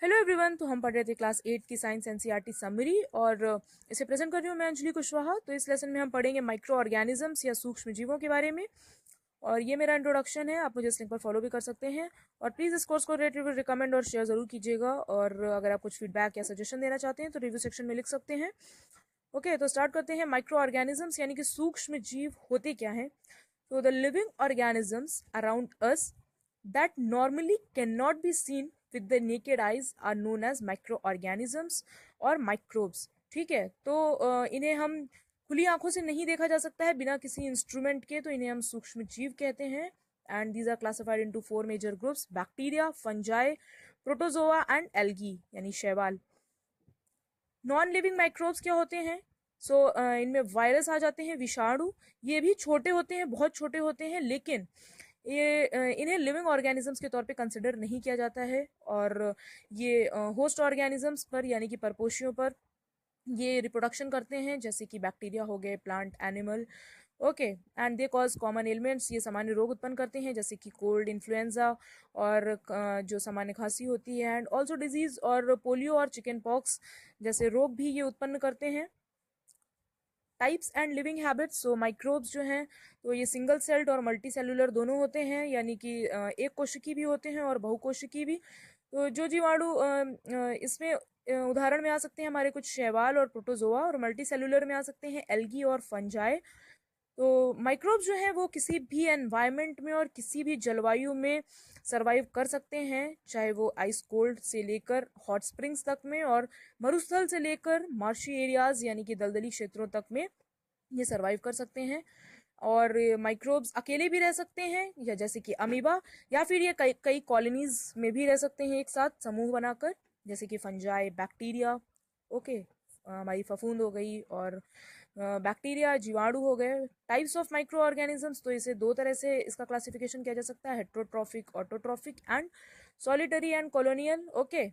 Hello everyone. तो हम पढ़ रहे थे क्लास 8 की साइंस एनसीईआरटी समरी और इसे प्रेजेंट कर रही हूँ मैं अंजलि कुशवाहा। तो इस लेसन में हम पढ़ेंगे माइक्रो ऑर्गेनिजम्स या सूक्ष्म जीवों के बारे में। और ये मेरा इंट्रोडक्शन है, आप मुझे इस लिंक पर फॉलो भी कर सकते हैं। और प्लीज़ इस कोर्स को रिकमेंड और शेयर ज़रूर कीजिएगा। और अगर आप कुछ फीडबैक या सजेशन देना चाहते हैं तो रिव्यू सेक्शन में लिख सकते हैं। ओके, तो स्टार्ट करते हैं। माइक्रो ऑर्गेनिजम्स यानी कि सूक्ष्म जीव होते क्या हैं। तो the living organisms around us that normally cannot be seen with the naked eyes are known as microorganisms और microbes। ठीक है, तो इन्हें हम खुली आंखों से नहीं देखा जा सकता है बिना किसी इंस्ट्रूमेंट के, तो इन्हें हम सूक्ष्म जीव कहते हैं। And these are classified into 4 major groups: bacteria, fungi, protozoa and algae यानी शैवाल। नॉन लिविंग माइक्रोब्स क्या होते हैं? इनमें वायरस आ जाते हैं, विषाणु। ये भी छोटे होते हैं, बहुत छोटे होते हैं, लेकिन इन्हें लिविंग ऑर्गेनिजम्स के तौर पे कंसिडर नहीं किया जाता है। और ये होस्ट ऑर्गेनिजम्स पर यानी कि परपोषियों पर ये रिप्रोडक्शन करते हैं, जैसे कि बैक्टीरिया हो गए, plant, animal. Okay, and they cause common elements, ये सामान्य रोग उत्पन्न करते हैं जैसे कि कोल्ड, इन्फ्लुएंजा और जो सामान्य खांसी होती है। एंड ऑल्सो डिजीज और पोलियो और चिकन पॉक्स जैसे रोग भी ये उत्पन्न करते हैं। Types and living habits. So microbes जो हैं तो ये सिंगल सेल्ड और मल्टी सेलुलर दोनों होते हैं, यानी कि एक कोशिकी भी होते हैं और बहुकोशिकी भी। तो जो जीवाणु इसमें उदाहरण में आ सकते हैं हमारे कुछ शैवाल और प्रोटोजोआ, और मल्टी सेलुलर में आ सकते हैं एल्गी और फंजाई। तो माइक्रोब्स जो हैं वो किसी भी एनवायरनमेंट में और किसी भी जलवायु में सरवाइव कर सकते हैं, चाहे वो आइस कोल्ड से लेकर हॉट स्प्रिंग्स तक में, और मरुस्थल से लेकर मार्शी एरियाज यानी कि दलदली क्षेत्रों तक में ये सरवाइव कर सकते हैं। और माइक्रोब्स अकेले भी रह सकते हैं, या जैसे कि अमीबा, या फिर ये कई कई कॉलोनीज में भी रह सकते हैं एक साथ समूह बनाकर, जैसे कि फंजाई, बैक्टीरिया। ओके, हमारी फफूंद हो गई, और बैक्टीरिया, जीवाणु हो गए। टाइप्स ऑफ माइक्रो ऑर्गेनिजम्स, तो इसे दो तरह से इसका क्लासिफिकेशन किया जा सकता है: heterotrophic, autotrophic and solitary and colonial. Okay,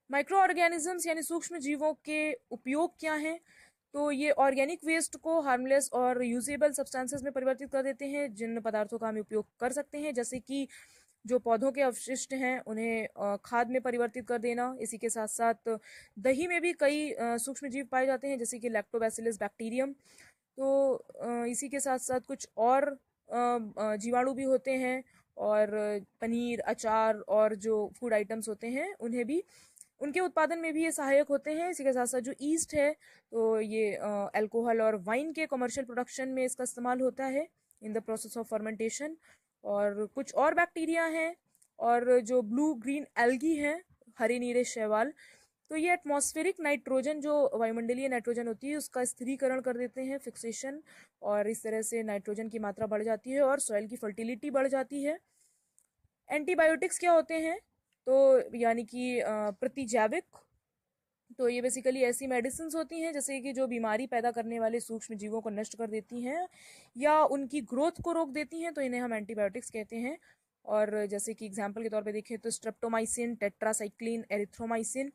micro organisms यानी सूक्ष्म जीवों के उपयोग क्या हैं? तो ये ऑर्गेनिक वेस्ट को हार्मलेस और यूजेबल सब्सटेंसेस में परिवर्तित कर देते हैं, जिन पदार्थों का हम उपयोग कर सकते हैं, जैसे कि जो पौधों के अवशिष्ट हैं उन्हें खाद में परिवर्तित कर देना। इसी के साथ साथ दही में भी कई सूक्ष्म जीव पाए जाते हैं, जैसे कि लैक्टोबैसिलस बैक्टीरियम। तो इसी के साथ साथ कुछ और जीवाणु भी होते हैं, और पनीर, अचार और जो फूड आइटम्स होते हैं उन्हें भी, उनके उत्पादन में भी ये सहायक होते हैं। इसी के साथ साथ जो ईस्ट है तो ये अल्कोहल और वाइन के कमर्शियल प्रोडक्शन में इसका इस्तेमाल होता है in the process of fermentation. और कुछ और बैक्टीरिया हैं, और जो ब्लू ग्रीन एल्गी हैं, हरे नीले शैवाल, तो ये एटमॉस्फेरिक नाइट्रोजन, जो वायुमंडलीय नाइट्रोजन होती है, उसका स्थिरीकरण कर देते हैं, फिक्सेशन। और इस तरह से नाइट्रोजन की मात्रा बढ़ जाती है और सॉइल की फर्टिलिटी बढ़ जाती है। एंटीबायोटिक्स क्या होते हैं? तो यानी कि प्रतिजैविक। तो ये बेसिकली ऐसी मेडिसिन होती हैं जैसे कि जो बीमारी पैदा करने वाले सूक्ष्म जीवों को नष्ट कर देती हैं या उनकी ग्रोथ को रोक देती हैं, तो इन्हें हम एंटीबायोटिक्स कहते हैं। और जैसे कि एग्जांपल के तौर पे देखें तो स्ट्रेप्टोमाइसिन, टेट्रासाइक्लिन, एरिथ्रोमाइसिन।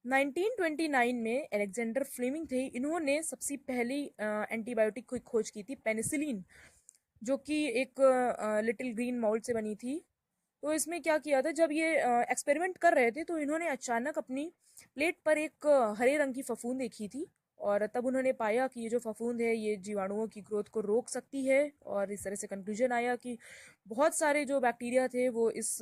1929 में अलेक्जेंडर फ्लेमिंग थे, इन्होंने सबसे पहली एंटीबायोटिक की खोज की थी, पेनिसिलिन, जो कि एक लिटिल ग्रीन माउल्ट से बनी थी। तो इसमें क्या किया था, जब ये एक्सपेरिमेंट कर रहे थे तो इन्होंने अचानक अपनी प्लेट पर एक हरे रंग की फफूंद देखी थी, और तब उन्होंने पाया कि ये जो फफूंद है ये जीवाणुओं की ग्रोथ को रोक सकती है। और इस तरह से कंक्लूजन आया कि बहुत सारे जो बैक्टीरिया थे वो इस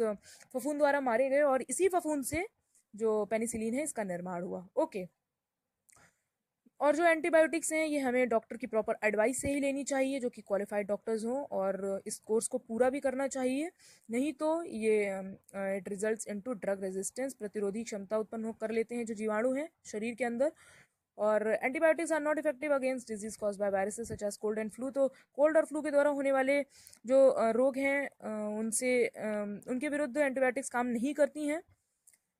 फफूंद द्वारा मारे गए, और इसी फफूंद से जो पेनिसिलिन है इसका निर्माण हुआ। ओके, और जो एंटीबायोटिक्स हैं ये हमें डॉक्टर की प्रॉपर एडवाइस से ही लेनी चाहिए, जो कि क्वालिफाइड डॉक्टर्स हों, और इस कोर्स को पूरा भी करना चाहिए। नहीं तो ये it results into drug resistance, प्रतिरोधी क्षमता उत्पन्न कर लेते हैं जो जीवाणु हैं शरीर के अंदर। और antibiotics are not effective against disease caused by viruses such as cold and flu. तो कोल्ड और फ्लू के द्वारा होने वाले जो रोग हैं उनके विरुद्ध एंटीबायोटिक्स काम नहीं करती हैं।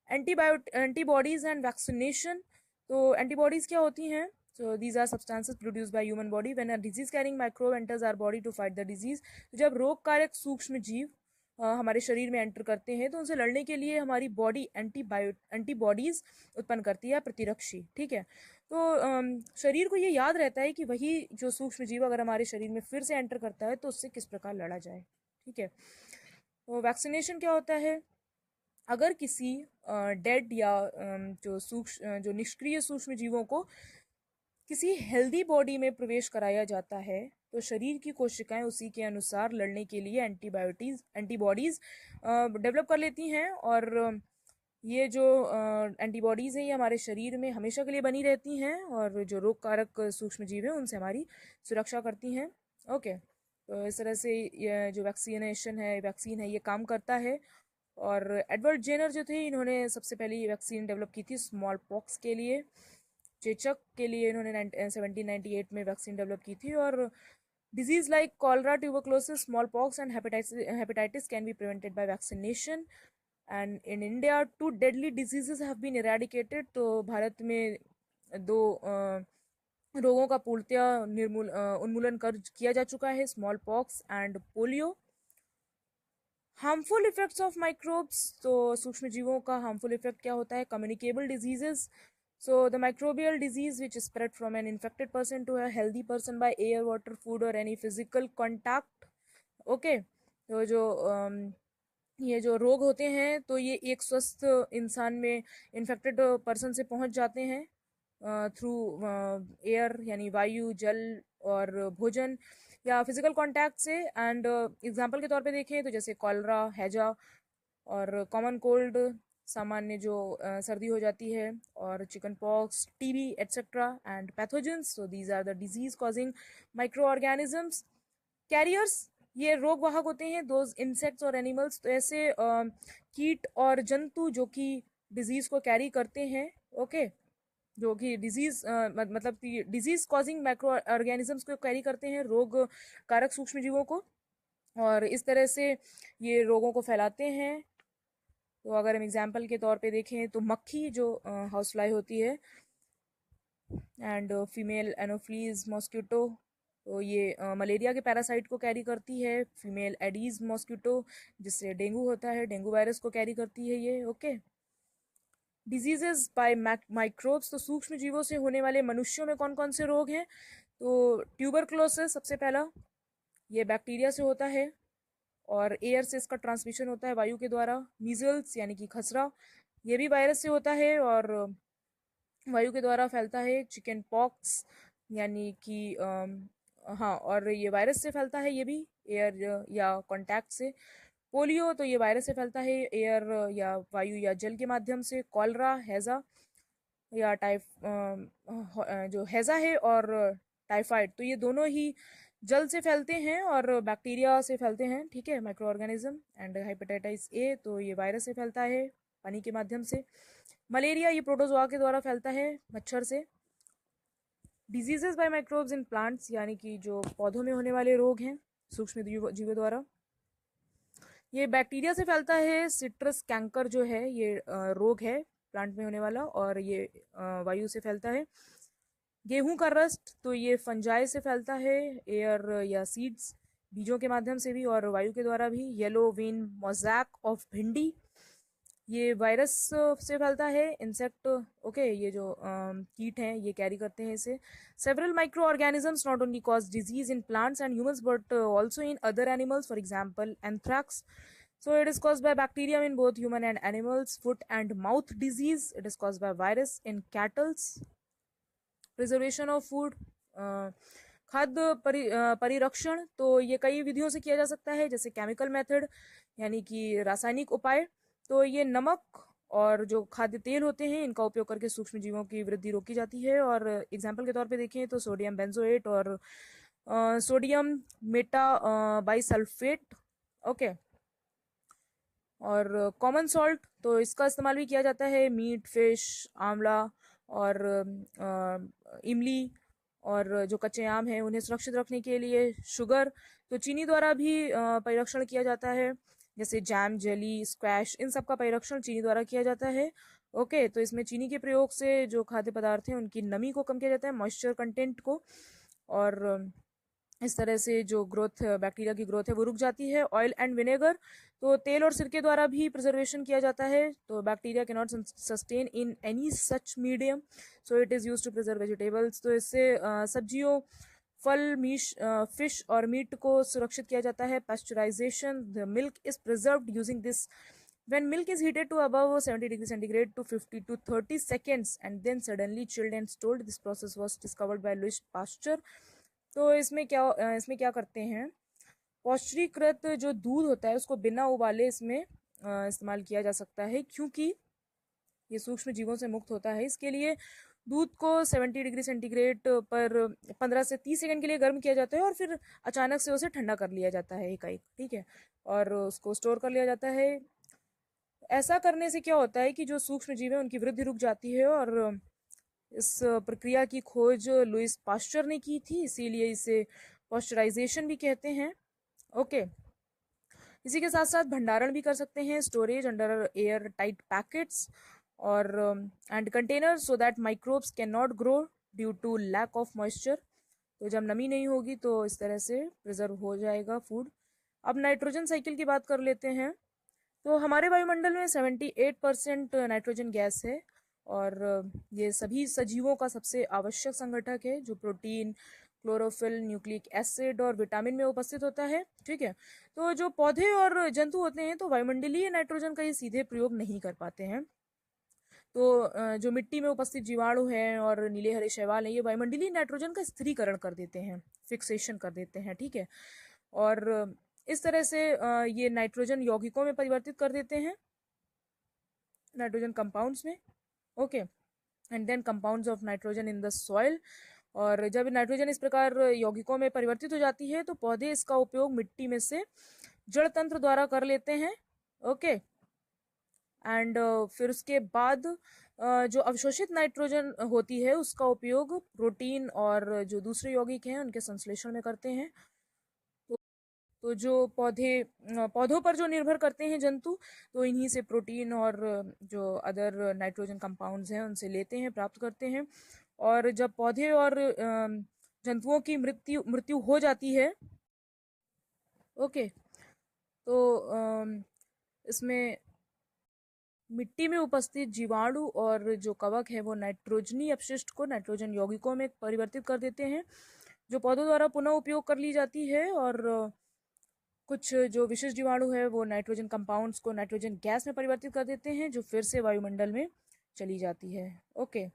Antibodies and vaccination. तो एंटीबॉडीज क्या होती हैं? So these are substances produced by human body when a disease carrying microbe enters our body to fight the disease. जब रोग कारक सूक्ष्म जीव हमारे शरीर में एंटर करते हैं तो उनसे लड़ने के लिए हमारी बॉडी एंटीबॉडीज उत्पन्न करती है, प्रतिरक्षी। ठीक है, तो शरीर को ये याद रहता है कि वही जो सूक्ष्म जीव अगर हमारे शरीर में फिर से एंटर करता है तो उससे किस प्रकार लड़ा जाए। ठीक है, तो वैक्सीनेशन क्या होता है? अगर किसी डेड या जो निष्क्रिय सूक्ष्म जीवों को किसी हेल्दी बॉडी में प्रवेश कराया जाता है तो शरीर की कोशिकाएं उसी के अनुसार लड़ने के लिए एंटीबॉडीज डेवलप कर लेती हैं, और ये जो एंटीबॉडीज़ हैं ये हमारे शरीर में हमेशा के लिए बनी रहती हैं, और जो रोग कारक सूक्ष्म जीव हैं उनसे हमारी सुरक्षा करती हैं। ओके, तो इस तरह से ये जो वैक्सीन है ये काम करता है। और एडवर्ड जेनर जो थे इन्होंने सबसे पहले ये वैक्सीन डेवलप की थी स्मॉल पॉक्स के लिए, चेचक के लिए इन्होंने 1798 में वैक्सीन डेवलप की थी। और disease like cholera, tuberculosis, small pox and hepatitis can be prevented by vaccination. And in India 2 deadly diseases have been eradicated. तो भारत में 2 रोगों का पूर्णतया उन्मूलन कर किया जा चुका है, small pox and polio. Harmful effects of microbes, तो सूक्ष्म जीवों का हार्मफुल इफेक्ट क्या होता है? Communicable diseases, so the microbial disease which is spread from an infected person to a healthy person by air, water, food or any physical contact. okay, तो जो ये जो रोग होते हैं तो ये एक स्वस्थ इंसान में इन्फेक्टेड पर्सन से पहुंच जाते हैं थ्रू एयर यानी वायु, जल और भोजन या फिजिकल कांटेक्ट से। एंड एग्जांपल के तौर पे देखें तो जैसे कॉलरा, हैजा और कॉमन कोल्ड, सामान्य जो सर्दी हो जाती है, और chicken pox, TB etcetera and pathogens. So these are the disease causing micro organisms. Carriers, ये रोग वाहक होते हैं, दोज इंसेक्ट्स और एनिमल्स, तो ऐसे कीट और जंतु जो कि डिजीज को कैरी करते हैं। ओके, जो कि डिजीज मतलब डिजीज कॉजिंग माइक्रो ऑर्गेनिजम्स को कैरी करते हैं, रोग कारक सूक्ष्म जीवों को, और इस तरह से ये रोगों को फैलाते हैं। तो अगर हम एग्जाम्पल के तौर पे देखें तो मक्खी जो हाउस फ्लाई होती है, एंड फीमेल एनोफ्लीज मॉस्किटो, तो ये मलेरिया के पैरासाइट को कैरी करती है। फीमेल एडीज मॉस्किटो जिससे डेंगू होता है, डेंगू वायरस को कैरी करती है ये। ओके, डिजीजेस बाय माइक्रोब्स, तो सूक्ष्म जीवों से होने वाले मनुष्यों में कौन कौन से रोग हैं? तो ट्यूबरक्लोसिस सबसे पहला, ये बैक्टीरिया से होता है और एयर से इसका ट्रांसमिशन होता है वायु के द्वारा। मीजल्स यानी कि खसरा, ये भी वायरस से होता है और वायु के द्वारा फैलता है। चिकन पॉक्स यानी कि हाँ, और ये वायरस से फैलता है, ये भी एयर या कांटेक्ट से। पोलियो, तो ये वायरस से फैलता है एयर या वायु या जल के माध्यम से। कॉलरा, हैजा या जो हैजा है और टाइफाइड, तो ये दोनों ही जल से फैलते हैं और बैक्टीरिया से फैलते हैं, ठीक है, micro organism. And hepatitis A, तो ये वायरस से फैलता है पानी के माध्यम से। मलेरिया, ये प्रोटोजोआ के द्वारा फैलता है मच्छर से। Diseases by microbes in plants, यानी कि जो पौधों में होने वाले रोग हैं सूक्ष्म जीवों द्वारा, ये बैक्टीरिया से फैलता है। सिट्रस कैंकर जो है ये रोग है प्लांट में होने वाला, और ये वायु से फैलता है। गेहूं का रस्ट, तो ये फंजाई से फैलता है, एयर या सीड्स, बीजों के माध्यम से भी और वायु के द्वारा भी। येलो वेन मोज़ैक ऑफ भिंडी, ये वायरस से फैलता है, इंसेक्ट। ओके, ये जो कीट हैं ये कैरी करते हैं इसे। Several micro organisms not only cause disease in plants and humans but also in other animals, for example anthrax, so it is caused by bacterium in both human and animals. Foot and mouth disease, it is caused by virus in cattles. Preservation of food, खाद्य परिरक्षण, तो ये कई विधियों से किया जा सकता है, जैसे केमिकल मेथड यानी कि रासायनिक उपाय। तो ये नमक और जो खाद्य तेल होते हैं इनका उपयोग करके सूक्ष्म जीवों की वृद्धि रोकी जाती है। और एग्जाम्पल के तौर पे देखें तो सोडियम बेंजोएट और सोडियम मेटा बाइसल्फेट। ओके, और कॉमन सॉल्ट, तो इसका इस्तेमाल भी किया जाता है मीट, फिश, आंवला और इमली और जो कच्चे आम हैं उन्हें सुरक्षित रखने के लिए। शुगर, तो चीनी द्वारा भी परिरक्षण किया जाता है, जैसे जैम, जेली, स्क्वैश, इन सब का परिरक्षण चीनी द्वारा किया जाता है। ओके, तो इसमें चीनी के प्रयोग से जो खाद्य पदार्थ हैं उनकी नमी को कम किया जाता है, मॉइस्चर कंटेंट को, और इस तरह से जो ग्रोथ बैक्टीरिया की ग्रोथ है वो रुक जाती है। ऑयल एंड विनेगर, तो तेल और सिरके द्वारा भी प्रिजर्वेशन किया जाता है, तो bacteria can not sustain in any such medium, so it is use to preserve vegetables. तो इससे सब्जियों, फल, फिश और मीट को सुरक्षित किया जाता है। Pasteurization, the milk is preserved using this When milk is heated to above 70 degrees centigrade to 50 to 30 seconds and then suddenly chilled and stored, this process was discovered by Louis Pasteur. तो इसमें क्या करते हैं, पौष्टिकृत जो दूध होता है उसको बिना उबाले इसमें इस्तेमाल किया जा सकता है, क्योंकि ये सूक्ष्म जीवों से मुक्त होता है। इसके लिए दूध को 70 डिग्री सेंटीग्रेड पर 15 से 30 सेकंड के लिए गर्म किया जाता है और फिर अचानक से उसे ठंडा कर लिया जाता है एकाएक, ठीक है, और उसको स्टोर कर लिया जाता है। ऐसा करने से क्या होता है कि जो सूक्ष्म जीव है उनकी वृद्धि रुक जाती है, और इस प्रक्रिया की खोज लुइस पास्चर ने की थी, इसीलिए इसे पॉस्चराइजेशन भी कहते हैं। ओके, इसी के साथ साथ भंडारण भी कर सकते हैं, storage under air tight packets और and container so that microbes can not grow due to lack of moisture. तो जब नमी नहीं होगी तो इस तरह से प्रिजर्व हो जाएगा फूड। अब नाइट्रोजन साइकिल की बात कर लेते हैं। तो हमारे वायुमंडल में 78% नाइट्रोजन गैस है, और ये सभी सजीवों का सबसे आवश्यक संगठक है, जो प्रोटीन, क्लोरोफिल, न्यूक्लिक एसिड और विटामिन में उपस्थित होता है, ठीक है। तो जो पौधे और जंतु होते हैं तो वायुमंडलीय नाइट्रोजन का ये सीधे प्रयोग नहीं कर पाते हैं। तो जो मिट्टी में उपस्थित जीवाणु हैं और नीले हरे शैवाल हैं, ये वायुमंडलीय नाइट्रोजन का स्थिरीकरण कर देते हैं, फिक्सेशन कर देते हैं, ठीक है। और इस तरह से ये नाइट्रोजन यौगिकों में परिवर्तित कर देते हैं, नाइट्रोजन कंपाउंड्स में। Okay, and then compounds of nitrogen in the soil. और जब नाइट्रोजन इस प्रकार यौगिकों में परिवर्तित हो जाती है तो पौधे इसका उपयोग मिट्टी में से जड़ तंत्र द्वारा कर लेते हैं। ओके, एंड फिर उसके बाद जो अवशोषित नाइट्रोजन होती है उसका उपयोग प्रोटीन और जो दूसरे यौगिक हैं उनके संश्लेषण में करते हैं। तो जो पौधों पर जो निर्भर करते हैं जंतु, तो इन्हीं से प्रोटीन और जो अदर नाइट्रोजन कंपाउंड्स हैं उनसे लेते हैं, प्राप्त करते हैं। और जब पौधे और जंतुओं की मृत्यु हो जाती है, ओके, तो इसमें मिट्टी में उपस्थित जीवाणु और जो कवक है वो नाइट्रोजनी अपशिष्ट को नाइट्रोजन यौगिकों में परिवर्तित कर देते हैं, जो पौधों द्वारा पुनः उपयोग कर ली जाती है। और कुछ जो विशेष जीवाणु है वो नाइट्रोजन कंपाउंड्स को नाइट्रोजन गैस में परिवर्तित कर देते हैं, जो फिर से वायुमंडल में चली जाती है। ओके,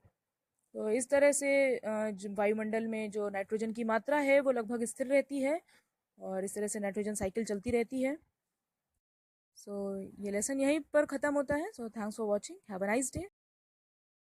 तो इस तरह से वायुमंडल में जो नाइट्रोजन की मात्रा है वो लगभग स्थिर रहती है, और इस तरह से नाइट्रोजन साइकिल चलती रहती है। सो ये लेसन यहीं पर ख़त्म होता है। So thanks for watching, have a nice day.